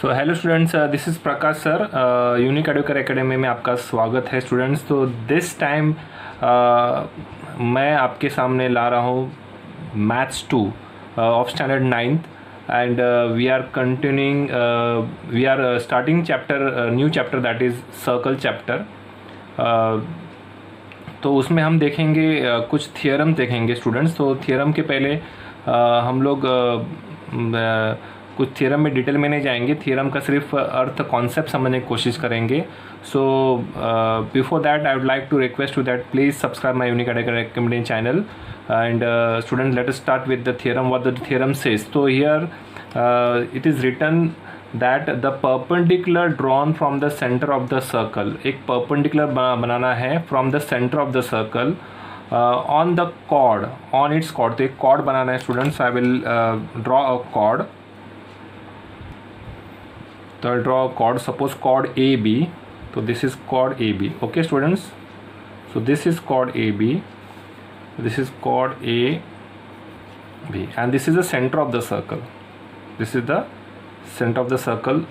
So hello students, this is Prakash sir. Unique Educare academy में आपका स्वागत है स्टूडेंट्स। तो दिस टाइम मैं आपके सामने ला रहा हूँ maths 2 of standard 9th and we are continuing we are starting chapter new chapter that is circle chapter. तो उसमें हम देखेंगे कुछ थियरम देखेंगे स्टूडेंट्स। तो थियरम के पहले हम लोग कुछ थियरम में डिटेल में नहीं जाएंगे, थियरम का सिर्फ अर्थ कॉन्सेप्ट समझने की कोशिश करेंगे। So before that I would like to request to that please subscribe my Unique Educare Academy channel and student let us start with the theorem what the theorem says. तो here it is written that the perpendicular drawn from the centre of the circle. एक perpendicular बनाना है from the centre of the circle on the chord, on its chord. तो एक chord बनाना है students. I will draw a cord. तो I'll draw a chord, suppose chord AB. So this is chord AB. Okay students, so this is chord AB, this is chord AB, and this is the center of the circle. This is the center of the circle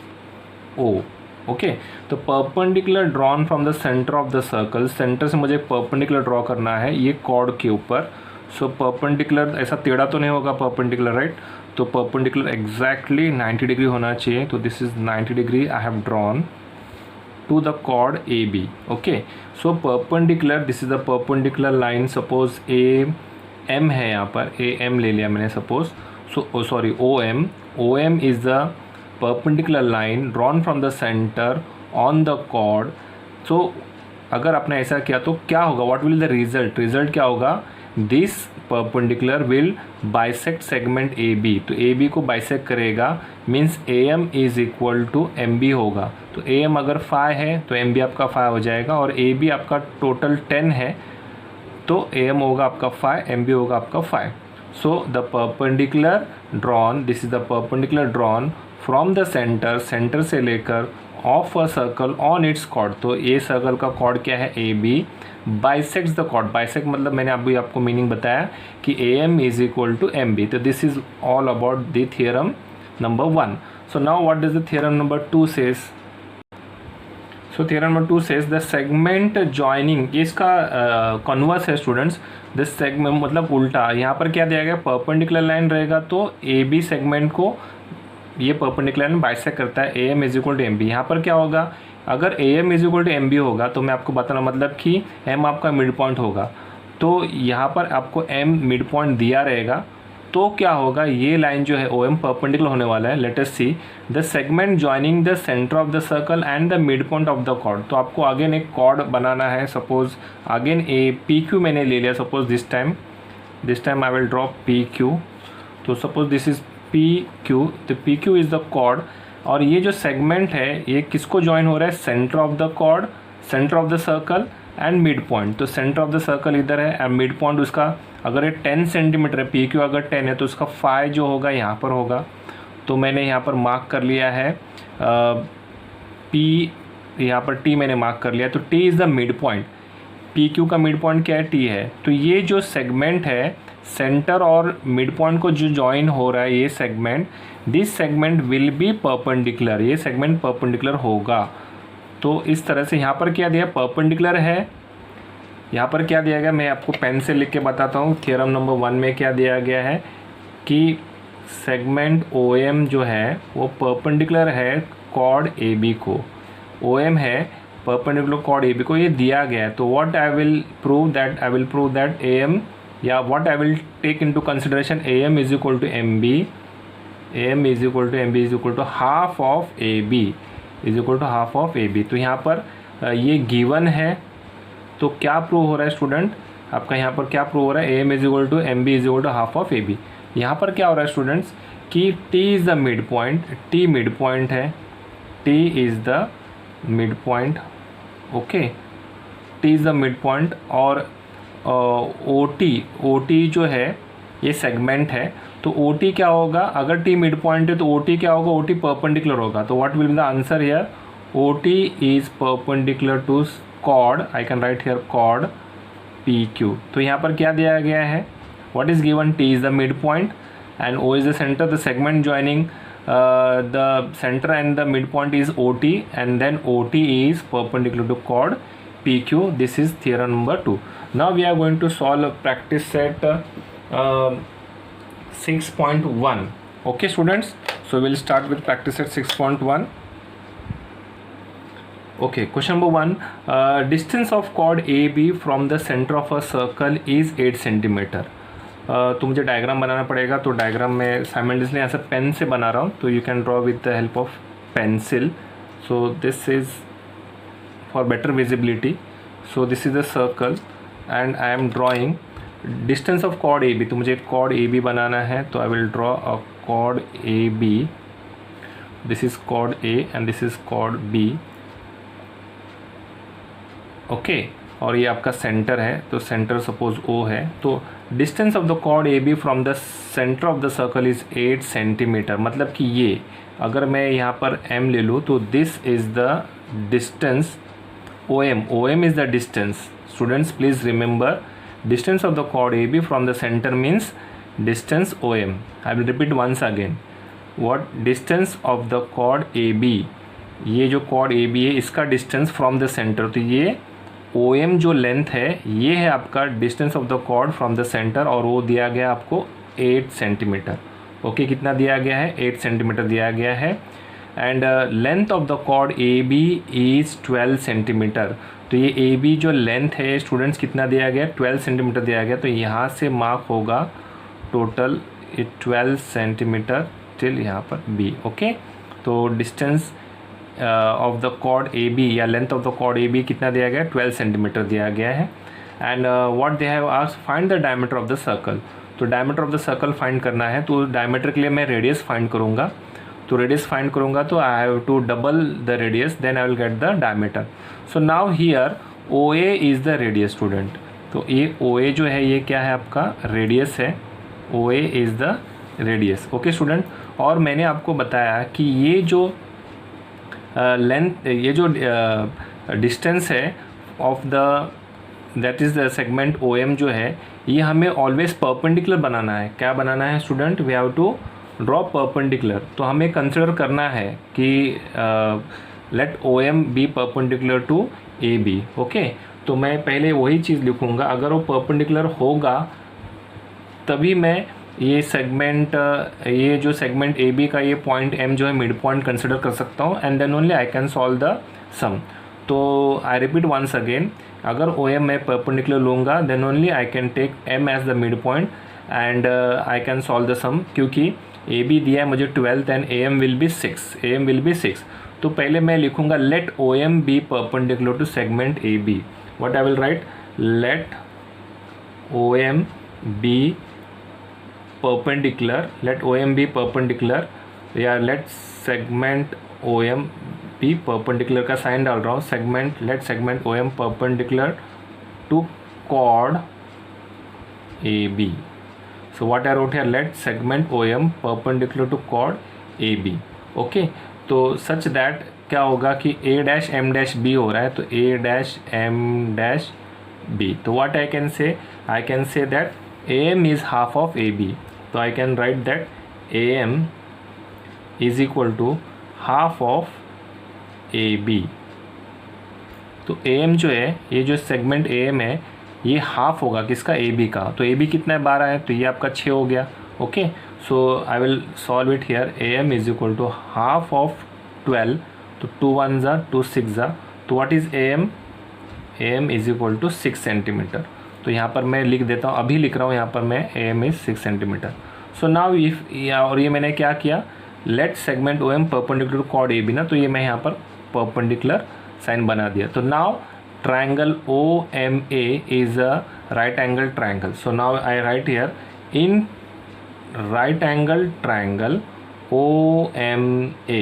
O. Okay, तो perpendicular drawn from the center of the circle, center से मुझे perpendicular draw करना है ये chord के ऊपर। So perpendicular ऐसा टेढ़ा तो नहीं होगा परपेंडिकुलर, राइट? तो परपेंडिकुलर एग्जैक्टली 90 डिग्री होना चाहिए। तो this is 90 degree I have drawn to the chord A B. Okay, so perpendicular, this is the perpendicular line. Suppose A M है, यहाँ पर ए एम ले लिया मैंने suppose. So sorry O M is the perpendicular line drawn from the centre on the chord. सो अगर आपने ऐसा किया तो क्या होगा, what will the result? Result क्या होगा? This perpendicular will bisect segment A B. तो ए बी को बाइसेक्ट करेगा, means A M is equal to M B होगा। तो ए एम अगर 5 है तो एम बी आपका 5 हो जाएगा, और ए बी आपका टोटल 10 है तो ए एम होगा आपका 5, एम बी होगा आपका 5। So the perpendicular drawn, this is the perpendicular drawn from the centre, centre से लेकर of a circle on its chord. तो ए सर्कल का कॉर्ड क्या है? A B bisects the chord. Bisect मतलब मैंने अभी आपको मीनिंग बताया कि A M is equal to M B. तो this is all about the theorem number 1। So now what does the theorem number 2 says? So theorem number 2 says the segment joining, ये इसका converse है students. This segment मतलब उल्टा, यहाँ पर क्या दिया गया? परपेंडिकुलर लाइन रहेगा तो ए बी सेगमेंट को ये परपेंडिकुलर लाइन बाइसेक्ट करता है। A M is equal to M B. यहाँ पर क्या होगा? अगर A M is equal to M B होगा तो मैं आपको बताना मतलब कि एम आपका मिड पॉइंट होगा। तो यहाँ पर आपको एम मिड पॉइंट दिया रहेगा, तो क्या होगा? ये लाइन जो है ओ एम परपेंडिकुलर होने वाला है। Let us see the segment joining the centre of the circle and the mid point of the chord. तो आपको अगेन एक कॉर्ड बनाना है। Suppose again a P Q मैंने ले लिया। Suppose this time I will draw P Q. तो suppose this is P Q. तो P Q is the chord, और ये जो सेगमेंट है ये किसको ज्वाइन हो रहा है? Centre of the chord, centre of the circle and mid point. तो सेंटर ऑफ द सर्कल इधर है एंड मिड पॉइंट उसका अगर ये 10 सेंटीमीटर है, पी क्यू अगर 10 है तो उसका 5 जो होगा यहाँ पर होगा। तो मैंने यहाँ पर मार्क कर लिया है पी, यहाँ पर टी मैंने मार्क कर लिया। तो T is the mid point. P Q का मिड पॉइंट क्या है? टी है। तो ये जो सेगमेंट है सेंटर और मिड पॉइंट को जो ज्वाइन हो रहा है ये segment, this segment will be perpendicular. ये सेगमेंट परपेंडिकुलर होगा। तो इस तरह से यहाँ पर क्या दिया? परपेंडिकुलर है। यहाँ पर क्या दिया गया? मैं आपको पेन से लिख के बताता हूँ। थियरम नंबर 1 में क्या दिया गया है कि सेगमेंट ओ एम जो है वो परपेंडिकुलर है कॉर्ड ए बी को। ओ एम है परपेंडिकुलर कॉर्ड ए बी को, ये दिया गया है। तो what I will prove that, I will prove that A M, या what I will take into consideration, A M is equal to M B, A M is equal to M B is equal to half of A B, is equal to half of A B. तो यहाँ पर ये given है। तो क्या prove हो रहा है स्टूडेंट? आपका यहाँ पर क्या प्रूव हो रहा है? A M is equal to M B is equal to half of A B. यहाँ पर क्या हो रहा है स्टूडेंट्स कि T is the mid point, T mid point है, T is the mid point. Okay, T is the mid point, और O T जो है ये सेगमेंट है। तो ओ टी क्या होगा? अगर टी मिड पॉइंट है तो ओ टी क्या होगा? ओ टी परपेंडिकुलर होगा। तो what will be the answer here? O T is perpendicular to chord, I can write here chord P Q. तो यहाँ पर क्या दिया गया है? What is given? T is the mid point and O is the center, the segment joining the center and the midpoint is OT, and then OT is perpendicular to chord PQ. This is theorem number 2. Now we are going to solve practice set 6.1. Okay students, so we'll start with practice set 6.1. Okay, question number 1, distance of chord AB from the center of a circle is 8 centimeter. तो मुझे diagram बनाना पड़ेगा, तो diagram में simultaneously यहाँ से pen से बना रहा हूँ, तो you can draw with the help of pencil. So this is for better visibility. So this is the circle and I am drawing distance of chord AB. तो मुझे chord AB बनाना है, तो I will draw a chord AB. This is chord A and this is chord B. Okay, और ये आपका centre है, तो centre suppose O है. तो distance of the chord AB from the centre of the circle is 8 centimetre. मतलब कि ये अगर मैं यहाँ पर M ले लूँ, तो this is the distance OM. OM is the distance. Students please remember, distance of the chord AB from the centre means distance OM. I will repeat once again. What distance of the chord AB, ये जो chord AB है इसका distance from the centre. तो ये OM जो length है ये है आपका distance of the chord from the centre, और वो दिया गया आपको 8 सेंटीमीटर. ओके, कितना दिया गया है? 8 सेंटीमीटर दिया गया है. And length of the chord AB is 12 centimetre. तो ये AB जो लेंथ है स्टूडेंट्स कितना दिया गया? 12 सेंटीमीटर दिया गया. तो यहाँ से मार्क होगा टोटल 12 सेंटीमीटर टिल यहाँ पर B. ओके, तो distance of the chord AB या length of the chord AB कितना दिया गया? 12 सेंटीमीटर दिया गया है. And what they have asked, find the diameter of the circle. तो diameter of the circle find करना है, तो डायमीटर के लिए मैं रेडियस फाइंड करूँगा. तो रेडियस फाइंड करूँगा तो I have to double the radius, then I will get the diameter. So now here OA is the radius student. तो ये OA जो है ये क्या है? आपका रेडियस है. OA is the radius. Okay student, और मैंने आपको बताया कि ये जो लेंथ, ये जो डिस्टेंस है of the that is the segment OM जो है, ये हमें ऑलवेज परपेंडिकुलर बनाना है. क्या बनाना है student? We have to draw perpendicular. तो हमें कंसिडर करना है कि let OM be perpendicular to AB. Okay, तो मैं पहले वही चीज़ लिखूँगा. अगर वो परपेंडिकुलर होगा तभी मैं ये सेगमेंट, ये जो सेगमेंट AB का ये पॉइंट M जो है मिड पॉइंट कंसिडर कर सकता हूँ, and then only I can solve the sum. तो आई रिपीट वंस अगेन, अगर OM मैं परपेंडिकुलर लूँगा then only I can take M as the mid point and I can solve the sum. क्योंकि AB दिया है मुझे 12 and AM will be 6. AM will be 6. तो पहले मैं लिखूँगा let OM be perpendicular to segment AB. What I will write? Let OM B perpendicular, let OM be perpendicular, या let segment OM be perpendicular का sign डाल रहा हूँ. segment, let segment OM perpendicular to chord AB. so what I wrote here, let segment OM perpendicular to chord AB. okay, तो such that क्या होगा कि A dash M dash B हो रहा है, तो A dash M dash B. तो what I can say? I can say that AM is half of AB. तो I can write that AM is equal to half of AB. तो AM जो है, ये जो सेगमेंट AM है ये half होगा किसका? AB का. तो AB कितना है? 12 है, तो ये आपका 6 हो गया. Okay, so I will solve it here. AM is equal to half of 12. तो 2 1 ज़ा 2 6 ज़ा. तो what is AM? AM is equal to 6 centimetre. तो यहाँ पर मैं लिख देता हूँ, अभी लिख रहा हूँ यहाँ पर मैं AM is 6 centimetre. So now if, और ये मैंने क्या किया? Let segment OM perpendicular chord AB ना, तो ये मैं यहाँ पर परपेंडिकुलर साइन बना दिया. तो now triangle OMA is a right angle triangle. So now I write here, in right angle triangle OMA.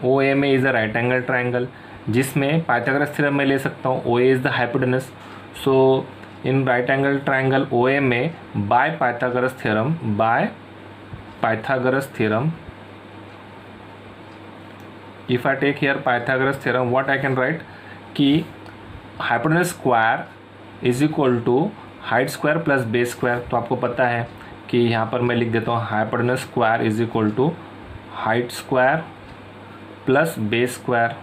OMA is a right angle triangle जिसमें पाइथागोरस थ्योरम में ले सकता हूँ. OA is the hypotenuse. So in right angle triangle OMA by Pythagoras theorem, if I take here Pythagoras theorem, what I can write कि hypotenuse square is equal to height square plus base square. तो आपको पता है कि यहाँ पर मैं लिख देता हूँ hypotenuse square is equal to height square plus base square.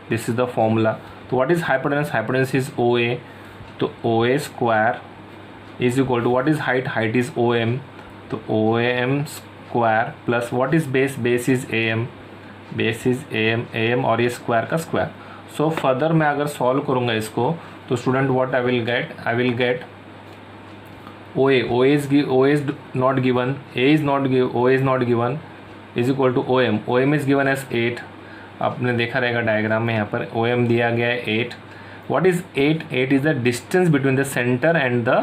This is the formula. So what is hypotenuse? Hypotenuse is OA. तो OA square is equal to what is height? Height is OM. तो OM square plus what is base? Base is AM. Base is AM. AM और ये square का square. So further मैं अगर solve करूँगा इसको तो student what I will gate OA. OA is not given. OA is not given is equal to OM. OM is given as 8. आपने देखा रहेगा डायग्राम में यहाँ पर OM दिया गया है 8. What is 8? 8 is the distance between the center and the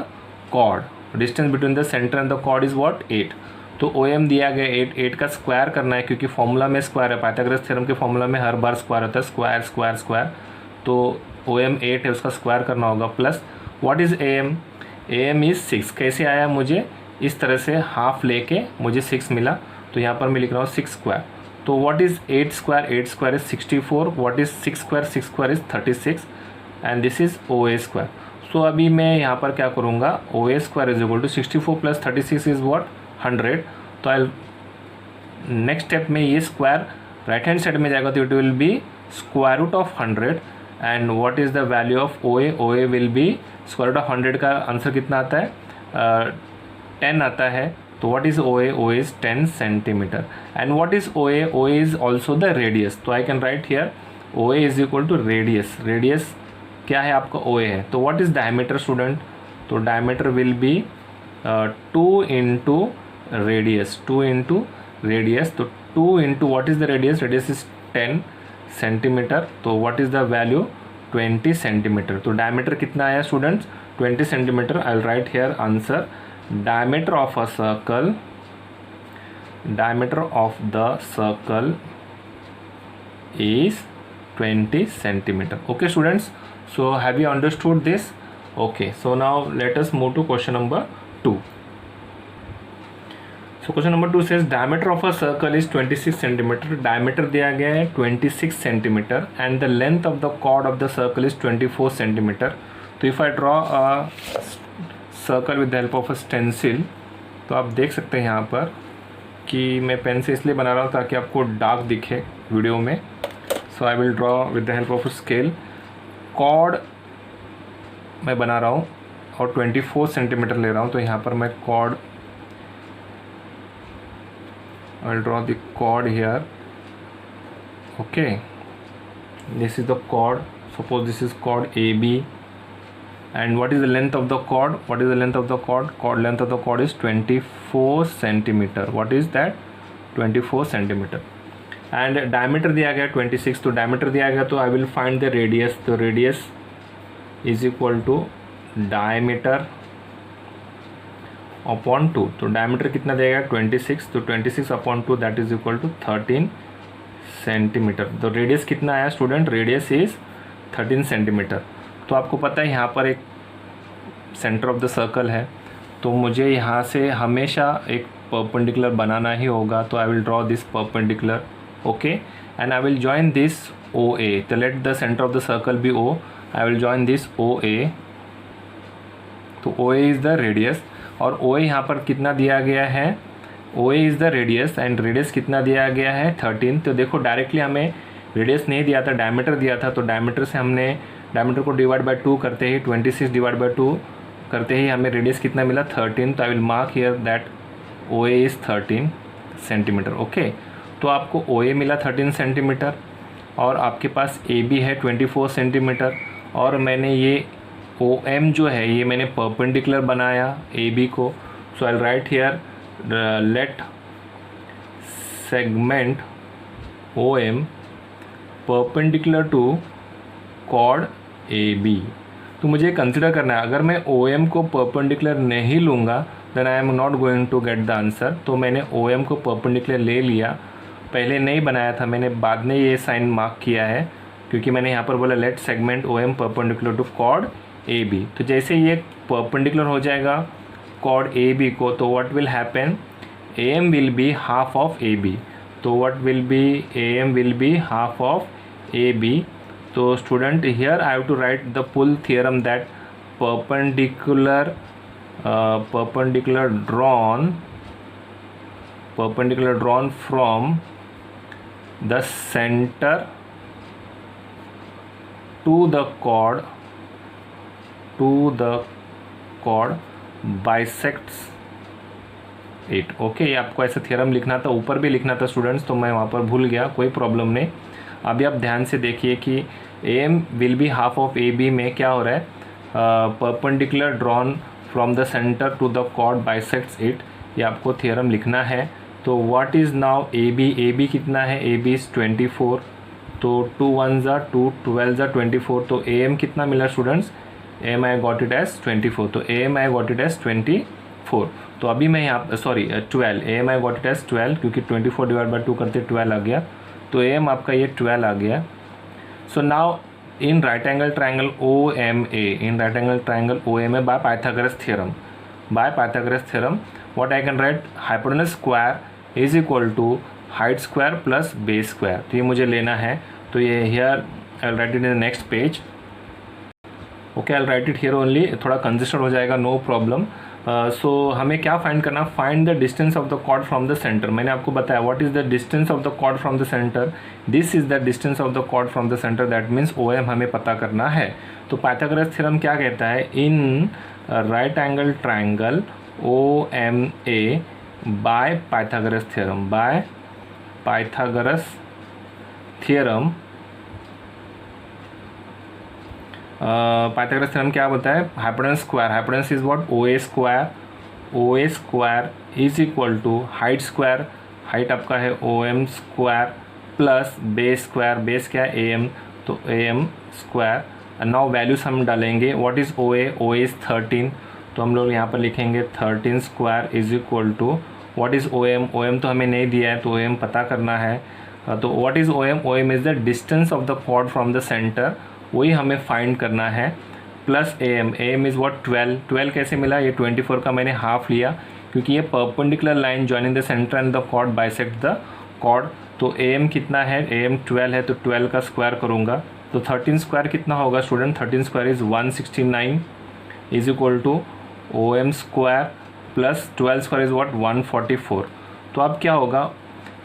chord. Distance between the center and the chord is what? 8. तो OM दिया गया 8. 8 का स्क्वायर करना है क्योंकि फॉर्मूला में स्क्वायर है. पाइथागोरस थ्योरम के फॉर्मूला में हर बार स्क्वायर होता है. Square square square. तो OM 8 है, उसका स्क्वायर करना होगा. Plus what is AM? AM is 6. कैसे आया? मुझे इस तरह से हाफ लेके मुझे 6 मिला. तो यहाँ पर मैं लिख रहा हूँ 6 स्क्वायर. तो what is 8 square? 8 square is 64. What is 6 square? 6 square is 36 and this is OA square. So अभी मैं यहाँ पर क्या करूँगा? OA square is equal to 64 plus 36 is what? 100. तो आई नेक्स्ट स्टेप में ये स्क्वायर राइट हैंड साइड में जाएगा तो it will be square root of 100 and what is the value of OA? OA will be square root of 100 का answer कितना आता है? 10 आता है. तो what is OA? OA is 10 centimetre. And what is OA? OA is also the radius. तो I can write here OA is equal to radius. Radius क्या है आपका? OA है. तो व्हाट इज़ डायमीटर स्टूडेंट? तो diameter will be 2 into radius. 2 into radius. तो 2 into what is the radius? Radius is 10 centimetre. तो what is the value? 20 centimetre. तो diameter कितना आया students? 20 centimetre. I will write here answer. Diameter of a circle is 20 centimeter. Okay students, so have you understood this? Okay, so now let us move to question number 2. So question number 2 says diameter of a circle is 26 centimeter. Diameter दिया गया है 26 centimeter and the length of the chord of the circle is 24 centimeter. तो if I draw a circle with the help of a stencil, तो आप देख सकते हैं यहाँ पर कि मैं पेन से इसलिए बना रहा हूँ ताकि आपको डार्क दिखे वीडियो में. So I will draw with the help of a scale. Chord मैं बना रहा हूँ और 24 सेंटीमीटर ले रहा हूँ. तो यहाँ पर मैं chord I will draw the chord here. Okay, this is the chord. Suppose this is chord AB. And what is the length of the chord? What is the length of the chord? Chord length of the chord is 24 centimeter. What is that? 24 centimeter. And diameter दिया गया 26. तो diameter दिया गया तो I will find the radius. तो radius is equal to diameter upon 2. तो diameter कितना देगा? 26. तो 26 upon 2 that is equal to 13 centimeter. तो radius कितना आया स्टूडेंट? radius is 13 centimeter. तो आपको पता है यहाँ पर एक सेंटर ऑफ द सर्कल है. तो मुझे यहाँ से हमेशा एक परपेंडिकुलर बनाना ही होगा. तो I will draw this perpendicular. Okay, and I will join this OA. तो let the centre of the circle be O. I will join this OA. तो OA इज़ द रेडियस और OA यहाँ पर कितना दिया गया है? OA is the radius and radius कितना दिया गया है? 13. तो देखो डायरेक्टली हमें रेडियस नहीं दिया था, डायमीटर दिया था. तो डायमीटर से हमने डायमीटर को डिवाइड बाय 2 करते ही 26 डिवाइड बाय 2 करते ही हमें रेडियस कितना मिला? 13. तो I will mark here that OA is 13 centimetre. Okay, तो आपको OA मिला 13 सेंटीमीटर और आपके पास AB है 24 सेंटीमीटर. और मैंने ये OM जो है ये मैंने परपेंडिकुलर बनाया AB को. So I will write here let segment OM perpendicular to chord AB. तो मुझे कंसिडर करना है अगर मैं OM को परपेंडिकुलर नहीं लूँगा then I am not going to get the answer. तो मैंने OM को परपेंडिकुलर ले लिया. पहले नहीं बनाया था, मैंने बाद में ये साइन मार्क किया है क्योंकि मैंने यहाँ पर बोला let segment OM perpendicular to chord AB. तो जैसे ये परपेंडिकुलर हो जाएगा कॉर्ड AB को तो what will happen? AM will be half of AB. तो what will be? AM will be half of AB. तो student here I have to write the full theorem that perpendicular drawn from the center to the chord bisects it. Okay, ये आपको ऐसा theorem लिखना था, ऊपर भी लिखना था स्टूडेंट्स, तो मैं वहाँ पर भूल गया, कोई प्रॉब्लम नहीं। अभी आप ध्यान से देखिए कि AM will be half of AB में क्या हो रहा है, perpendicular drawn from the centre to the chord bisects it, ये आपको थ्योरम लिखना है। तो व्हाट इज़ नाउ AB कितना है, AB इज़ 24, तो 2 1 ज़ा 2, 12 ज़ा 24, तो AM कितना मिला students, AM I got it as 24, तो AM I got it as 24। तो अभी मैं यहाँ 12, AM I got it as 12, क्योंकि 24 डिवाइड बाई 2 करते 12 आ गया, तो AM आपका ये 12 आ गया। So now in right angle triangle OMA by Pythagoras theorem, what I can write, hypotenuse square is equal to height square plus base square, तो ये मुझे लेना है। तो ये here I'll write it in the next page, okay, I'll write it here only, थोड़ा congested हो जाएगा, नो प्रॉब्लम। सो हमें क्या फाइंड करना, find the distance of the chord from the centre. मैंने आपको बताया what is the distance of the chord from the centre, this is the distance of the chord from the centre, that means OM हमें पता करना है। तो Pythagoras theorem क्या कहता है, in right angle triangle OMA by Pythagoras theorem, Pythagoras theorem क्या बोलता है, hypotenuse is what, OA square is equal to height square, height आपका है OM square plus base square, base क्या है AM, तो AM स्क्वायर। नाउ वैल्यूज हम डालेंगे, व्हाट इज़ OA इज़ 13, तो हम लोग यहाँ पर लिखेंगे 13 square is equal to what is OM तो हमें नहीं दिया है, तो OM पता करना है। तो what is OM is the distance of the chord from the centre, वही हमें फाइंड करना है, प्लस AM इज़ व्हाट 12 कैसे मिला, ये 24 का मैंने हाफ लिया, क्योंकि ये perpendicular line joining the centre and the chord bisect the chord. तो AM कितना है, AM 12 है, तो 12 का स्क्वायर करूँगा, तो 13 स्क्वायर कितना होगा student, 13 square is 169 is equal to OM square plus 12 square is what 144। तो अब क्या होगा,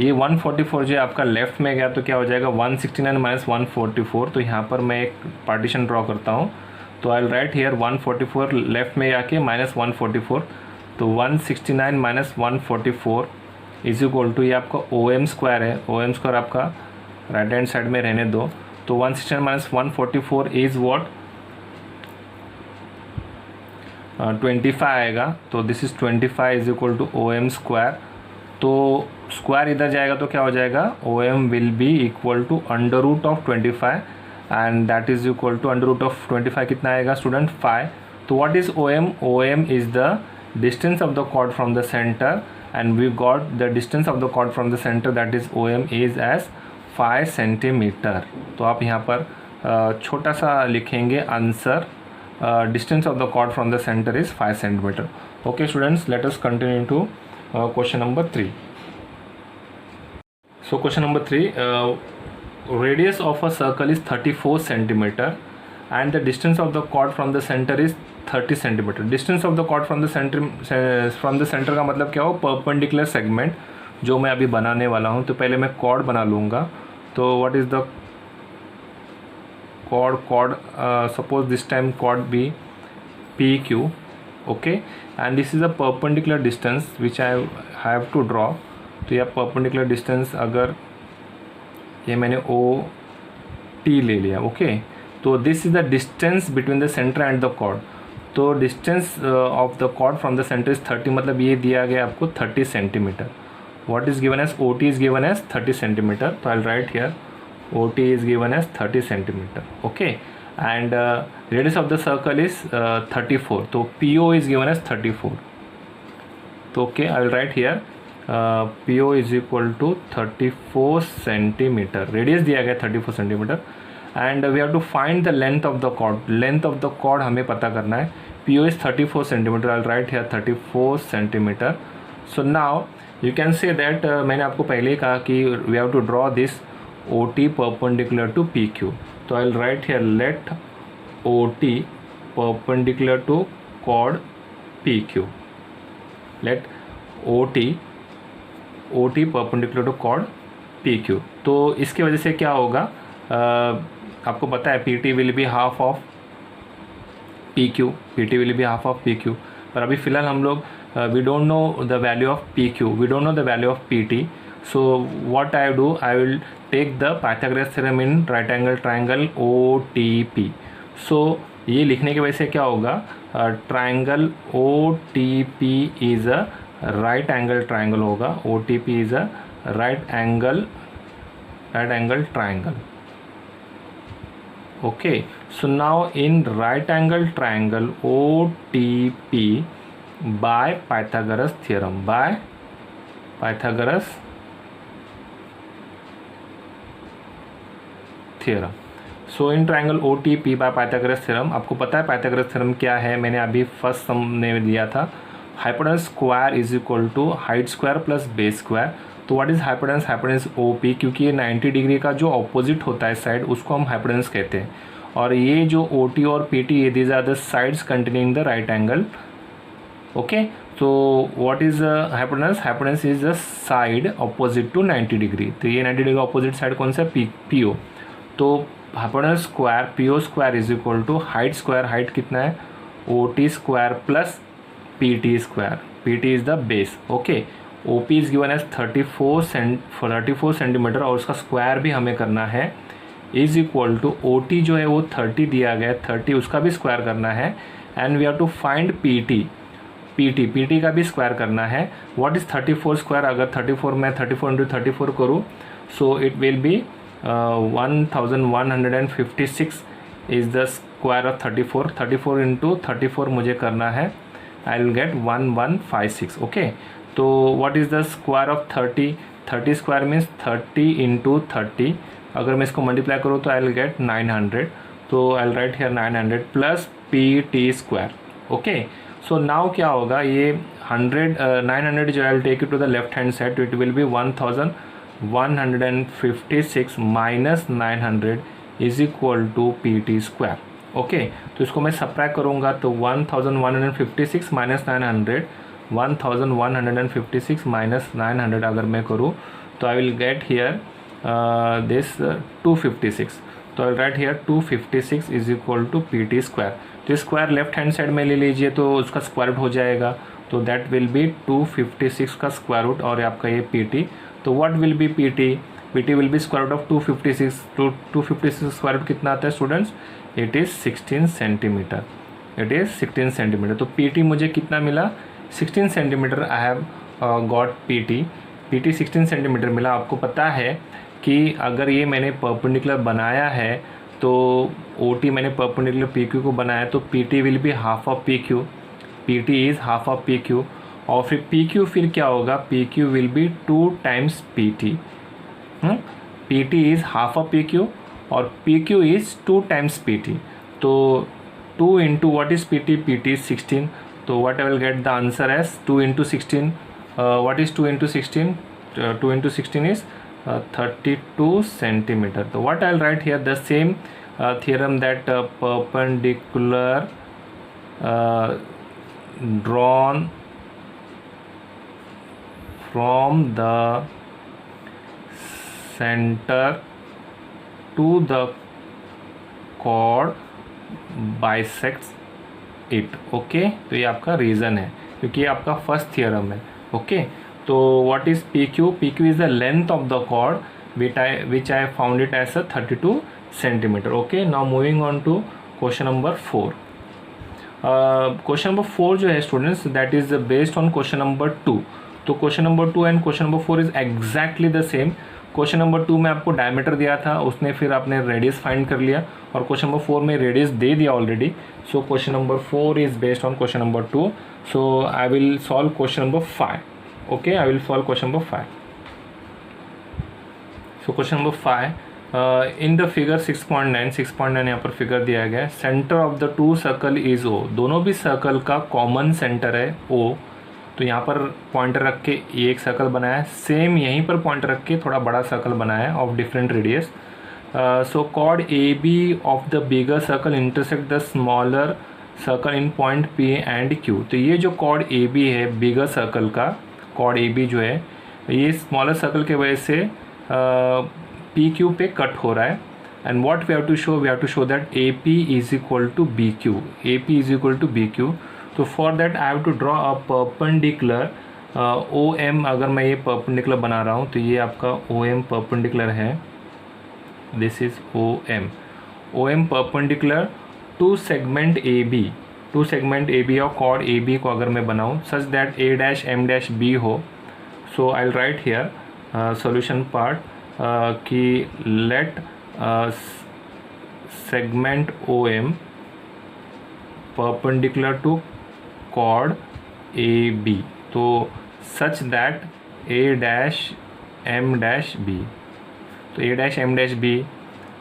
ये 144 जो आपका लेफ्ट में गया, तो क्या हो जाएगा 169 माइनस 144, तो यहाँ पर मैं एक पार्टीशन ड्रॉ करता हूँ, तो I will write here 144 left में आके माइनस 144, तो 169 माइनस 144 इज इक्वल टू, ये आपका OM स्क्वायर है, OM स्क्वायर आपका राइट हैंड साइड में रहने दो, तो 169 माइनस 144 इज़ व्हाट 25 आएगा, तो this is 25 is equal to OM square. तो स्क्वायर इधर जाएगा तो क्या हो जाएगा, OM will be equal to under root of 25 and that is equal to under root of 25 कितना आएगा स्टूडेंट 5। तो what is OM is the distance of the chord from the centre and we got the distance of the chord from the centre, that is OM is as 5 centimetre. तो आप यहाँ पर छोटा सा लिखेंगे answer, distance of the chord from the centre is 5 centimetre. Okay students, let us continue to question number 3. So question number 3, radius of a circle is 34 centimeter and the distance of the chord from the center is 30 centimeter. Distance of the chord from the center का मतलब क्या हो, perpendicular segment जो मैं अभी बनाने वाला हूँ। तो पहले मैं chord बना लूँगा, तो what is the chord, suppose this time chord be PQ, okay, and this is a perpendicular distance which I have to draw। तो यह perpendicular distance अगर ये मैंने OT ले लिया, ओके, तो this is the distance between the centre and the chord. तो distance of the chord from the centre is 30, मतलब ये दिया गया आपको 30 centimetre. What is given as OT is given as 30 centimetre, तो I will write here OT is given as 30 centimetre, okay, and radius of the circle is 34, तो PO is given as 34, तो okay, I will write here PO is equal to 34 centimeter, radius दिया गया 34 centimeter and we have to find the length of the chord, length of the chord हमें पता करना है। PO is 34 centimeter, I will write here 34 centimeter। So now you can say that मैंने आपको पहले ही कहा कि we have to draw this OT perpendicular to PQ, तो I will write here let OT perpendicular to chord PQ, let OT perpendicular to chord P Q. तो इसकी वजह से क्या होगा, आपको पता है P T will be half of P Q, P T will be half of P Q. पर अभी फ़िलहाल हम लोग we don't know the value of P Q, we don't know the value of P T. So what I do, I will take the Pythagoras theorem in right angle triangle O T P. सो ये लिखने की वजह से क्या होगा, triangle O T P is a right angle triangle होगा, O T P is a right angle triangle. Okay, so now in right angle triangle OTP by Pythagoras theorem, so in triangle OTP by Pythagoras theorem, आपको पता है Pythagoras theorem क्या है, मैंने अभी first सम में दिया था, hypotenuse square is equal to height square plus base square. तो what is hypotenuse, hypotenuse OP, क्योंकि ये 90 डिग्री का जो ऑपोजिट होता है साइड उसको हम हाइपोटेनस कहते हैं। और ये जो OT और PT, ये these are the sides containing the right angle. Okay, तो what is hypotenuse, hypotenuse is the side opposite to 90 degree. तो ये 90 डिग्री ऑपोजिट साइड कौन सा, PO। तो hypotenuse square PO square is equal to height square, height कितना है OT square plus PT square, PT is the base. Okay, OP is given as 34 centimetre और उसका square भी हमें करना है, इज इक्वल टू OT जो है वो 30 दिया गया है, 30 उसका भी स्क्वायर करना है, and we have to find PT का भी स्क्वायर करना है। व्हाट इज़ 34 स्क्वायर, अगर 34 में 34 इंटू 34 करूँ, so it will be 1156 is the square of 34। 34 into 34 मुझे करना है, आई विल गेट 1156। ओके, तो what is the square of 30, 30 square means 30 into 30, अगर मैं इसको मल्टीप्लाई करूँ तो आई विल गेट 900। तो I will write here 900 plus PT square. Okay, so now क्या होगा, ये 900 जो I will take it to the left hand side, तो it will be 1156 minus 900 is equal to PT square. Okay, तो इसको मैं subtract करूँगा तो 1156 माइनस 900, 1156 माइनस 900 अगर मैं करूँ तो I will get here this 256। तो I will write here 256 is equal to PT square. तो स्क्वायर लेफ्ट हैंड साइड में ले लीजिए तो उसका स्क्वायर रूट हो जाएगा, तो दैट विल बी 256 का स्क्वायर रूट और आपका ये PT। तो what will be PT will be square root of 256। तो 256 स्क्वायर रूट कितना आता है students, it is 16 centimetre, it is 16 centimetre. तो PT मुझे कितना मिला, 16 centimetre I have got PT 16 centimetre मिला। आपको पता है कि अगर ये मैंने परपेंडिकुलर बनाया है तो OT मैंने परपेंडिकुलर PQ को बनाया तो PT will be half of PQ, PT is half of PQ। और फिर PQ फिर क्या होगा, PQ will be 2 times PT। PT is half of PQ और PQ इज़ 2 टाइम्स PT। तो 2 into what is PT, PT is 16। तो what I will get the answer as 2 into 16। What is 2 into 16, 2 into 16 is 32 centimeter. So what I'll write here, the same theorem that perpendicular drawn from the center to the chord bisects it. Okay, तो ये आपका reason है क्योंकि ये आपका first theorem है। Okay, तो what is PQ? PQ is the length of the chord which I found it as a 32 centimeter. Okay, now moving on to question number 4. Question number 4 जो है students, that is based on question number 2. तो question number 2 and question number 4 is exactly the same. Question number 2 में आपको diameter दिया था, उसने फिर आपने रेडियस फाइंड कर लिया, और क्वेश्चन नंबर 4 में रेडियस दे दिया already. So question number 4 is based on question number 2. So I will solve question number 5. Okay, I will solve question number 5. So question number 5, in the figure 6.9 यहाँ पर figure दिया गया है, centre of the two circle is O. दोनों भी circle का common centre है O. तो यहाँ पर पॉइंटर रख के एक सर्कल बनाया है, सेम यहीं पर पॉइंटर रख के थोड़ा बड़ा सर्कल बनाया है of different radius. So chord AB of the bigger circle intersect the smaller circle in point P and Q. तो ये जो कॉर्ड AB है बिगर सर्कल का, कॉर्ड AB जो है ये स्मॉलर सर्कल के वजह से पी क्यू पे कट हो रहा है. And what we have to show that A P is equal to B Q. A P is equal to B Q. तो for that I have to draw a perpendicular O M. अगर मैं ये perpendicular बना रहा हूँ तो ये आपका ओ एम परपेंडिकुलर है. This is O M perpendicular to segment A B. To segment A B और कॉर्ड ए बी को अगर मैं बनाऊँ such that A dash M dash B हो. So I will write here solution part कि let segment OM perpendicular to chord AB. तो such that A dash M dash B. तो A dash M dash B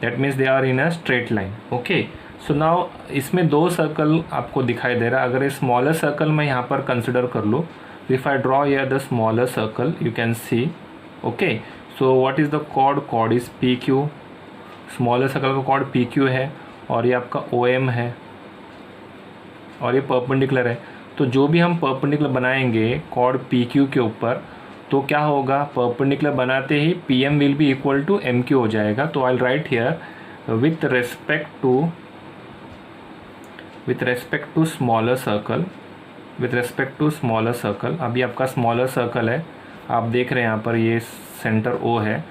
that means they are in a straight line. Okay. So now इसमें दो circle आपको दिखाई दे रहा है. अगर ये स्मॉलर सर्कल मैं यहाँ पर कंसिडर कर लूँ, if I draw here the smaller circle you can see. Okay. So what is the chord? Chord is PQ. Smaller circle का कॉर्ड पी क्यू है और ये आपका ओ एम है और ये परपेंडिकुलर है. तो जो भी हम परपेंडिकुलर बनाएंगे कॉर्ड पी क्यू के ऊपर तो क्या होगा, परपेंडिकुलर बनाते ही P M will be equal to M Q हो जाएगा. तो I will write here with respect to smaller circle. अभी आपका स्मॉलर सर्कल है, आप देख रहे हैं यहाँ पर ये सेंटर ओ है.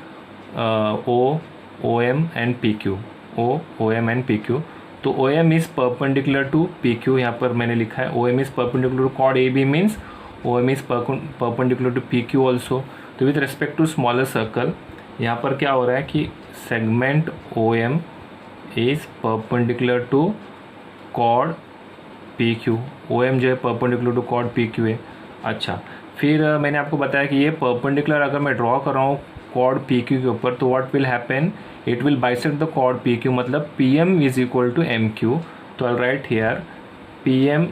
O M and P Q. O M and P Q. तो O M is perpendicular to P Q. यहाँ पर मैंने लिखा है O M is perpendicular to chord A B means O M is perpendicular to P Q also. तो with respect to smaller circle यहाँ पर क्या हो रहा है कि segment O M is perpendicular to chord P Q. O M जो है perpendicular to chord P Q है. अच्छा, फिर मैंने आपको बताया कि ये परपेंडिकुलर अगर मैं ड्रॉ कर रहा हूँ कॉर्ड पी क्यू के ऊपर तो what will happen, it will bisect the chord P Q. मतलब P M is equal to M Q. तो I write here P M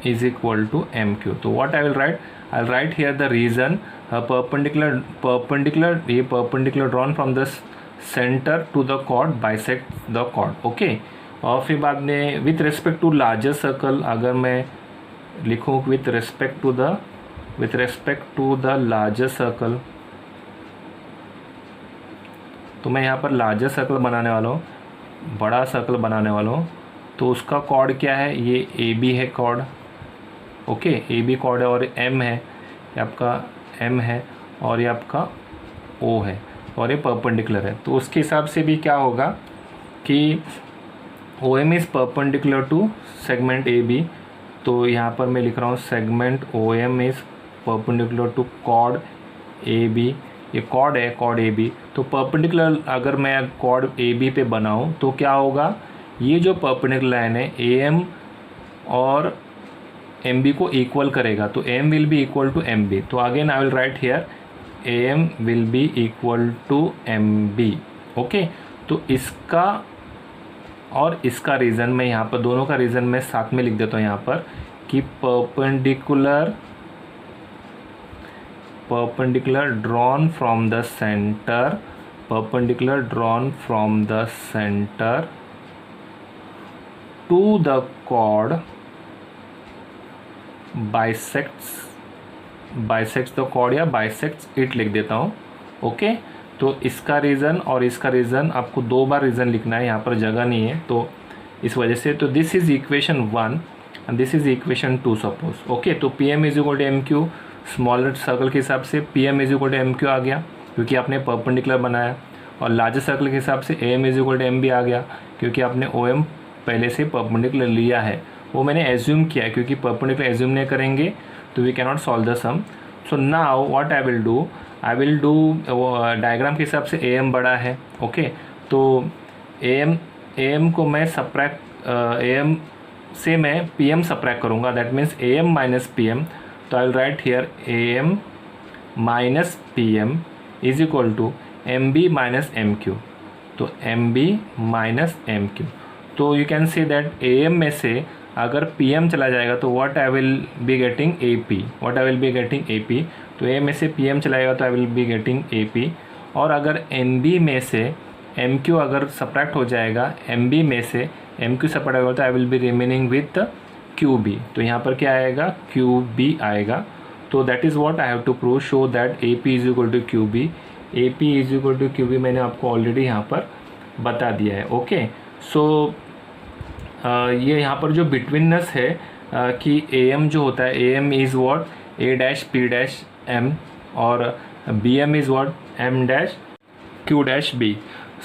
is equal to M Q. तो what I will write here the reason perpendicular ये perpendicular drawn from the centre to the chord bisect the chord. Okay. और फिर बाद में with respect to larger circle अगर मैं लिखूँ with respect to the larger circle तो मैं यहाँ पर लार्जर सर्कल बनाने वाला हूँ, बड़ा सर्कल बनाने वाला हूँ. तो उसका कॉर्ड क्या है, ये ए बी है chord. Okay, A B chord है और एम है, ये आपका एम है और ये आपका ओ है और ये परपेंडिकुलर है. तो उसके हिसाब से भी क्या होगा कि O M is perpendicular to segment A B. तो यहाँ पर मैं लिख रहा हूँ segment O M is perpendicular to chord A B. ये कॉर्ड है, कॉर्ड ए बी. तो परपेंडिकुलर अगर मैं कॉर्ड ए बी पे बनाऊँ तो क्या होगा, ये जो परपेंडिकुलर लाइन है ए एम और एम बी को इक्वल करेगा. तो M will be equal to M B. तो again I will write here A M will be equal to M B. Okay. तो इसका और इसका रीज़न मैं यहाँ पर दोनों का रीज़न मैं साथ में लिख देता हूँ यहाँ पर कि perpendicular drawn from the center to the chord bisects the chord या bisects it लिख देता हूँ. ओके. तो इसका रीज़न और इसका रीज़न आपको दो बार रीज़न लिखना है, यहाँ पर जगह नहीं है तो इस वजह से. तो this is equation 1 and this is equation 2 suppose. Okay. तो P M is equal to M Q. Smaller circle के हिसाब से P M is equal to M Q आ गया क्योंकि आपने परपेंडिकुलर बनाया. और लार्जर सर्कल के हिसाब से A M is equal to M B आ गया क्योंकि आपने ओ एम पहले से परपेंडिकुलर लिया है. वो मैंने एज्यूम किया है क्योंकि परपेंडिकुलर एज्यूम नहीं करेंगे तो we can not solve the sum. So now what I will do diagram के हिसाब से ए एम बड़ा है. ओके. तो ए एम को मैं ए एम से मैं पी एम सब्ट्रैक्ट करूँगा. That means A M minus P M. तो I will write here A M minus P M is equal to M B minus M Q. तो M B minus M Q. तो you can see that A M में से अगर P M चला जाएगा तो what I will be getting A P. तो A में से पी एम चलाएगा तो I will be getting A P. और अगर एम बी में से एम क्यू अगर सब्ट्रैक्ट हो जाएगा, एम बी में से एम क्यू सब्ट्रैक्ट होगा तो I will be remaining with Q B. तो यहाँ पर क्या आएगा, क्यू बी आएगा. तो that is what I have to prove, show that A P is equal to Q B, A P is equal to Q B मैंने आपको already यहाँ पर बता दिया है। ओके, सो ये यहाँ पर जो बिटवीननेस है कि ए एम जो होता है, A M is what A dash P dash M, और B M is what M dash Q dash B.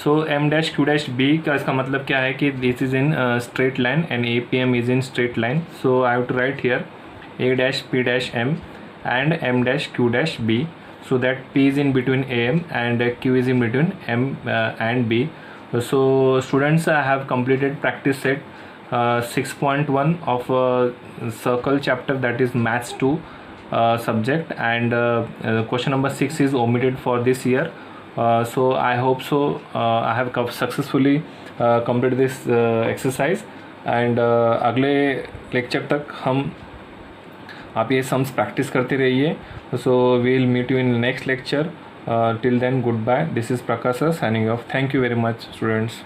So M dash Q dash B का इसका मतलब क्या है कि this is in straight line and A P M is in straight line. So I have to write here A dash P dash M and m dash q dash b, so that p is in between am and q is in between m and b. So students, I have completed practice set 6.1 of circle chapter, that is maths 2 subject, and question number 6 is omitted for this year. So I hope so I have successfully completed this exercise, and अगले lecture तक हम आप ये sums practice करते रहिए। So we will meet you in next lecture. Till then good bye, this is Prakash sir signing off. Thank you very much students.